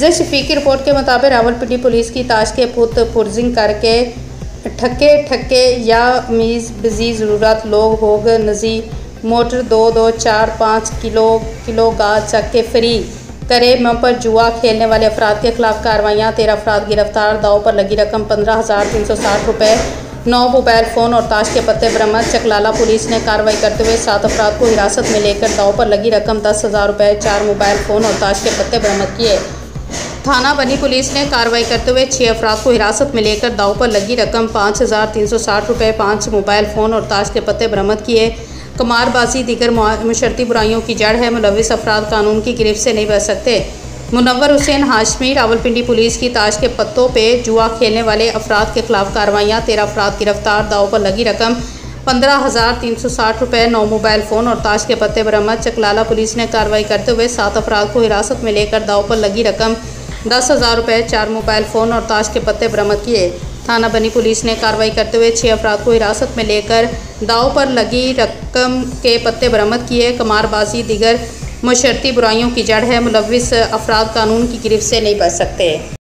जे शफीक की रिपोर्ट के मुताबिक रावलपिंडी पुलिस की ताश के पुत पुरजिंग करके ठक्के या मीज़ बिजी ज़रूरत लोग होग नजी मोटर 2245 किलो गाज चक के फ्री करे म पर जुआ खेलने वाले अफराद के खिलाफ कार्रवाइयाँ। 13 अफराद गिरफ्तार। दाव पर लगी रकम 15,360 रुपये। 9 मोबाइल फ़ोन और ताश के पत्ते बरामद। चकलाला पुलिस ने कार्रवाई करते हुए 7 अफराद को हिरासत में लेकर दाव पर लगी रकम 10,000 रुपये, 4 मोबाइल फ़ोन और ताश के पत्ते बरामद किए। थाना बनी पुलिस ने कार्रवाई करते हुए 6 अफराद को हिरासत में लेकर दाव पर लगी रकम 5,360 रुपये, 5 मोबाइल फ़ोन और ताश के पत्ते बरामद किए। कमारबाजी दीगर मुशर्रती बुराइयों की जड़ है। मुलविस अफराद कानून की गिरफ्त से नहीं बच सकते। मुनव्वर हुसैन हाशमी। रावलपिंडी पुलिस की ताश के पत्तों पे जुआ खेलने वाले अफराद के खिलाफ कार्रवाइयाँ। 13 अफराद गिरफ्तार। दाव पर लगी रकम 15,360 रुपये, 9 मोबाइल फ़ोन और ताश के पत्ते बरामद। चकलाला पुलिस ने कार्रवाई करते हुए 7 अफराद को हिरासत में लेकर दाव पर लगी रकम 10,000 रुपये, 4 मोबाइल फ़ोन और ताश के पत्ते बरामद किए। थाना बनी पुलिस ने कार्रवाई करते हुए 6 अफराद को हिरासत में लेकर दाव पर लगी रकम के पत्ते बरामद किए। कमारबाजी दीगर मुशर्रती बुराइयों की जड़ है। मुलविस अफराद कानून की गिरफ्त से नहीं बच सकते।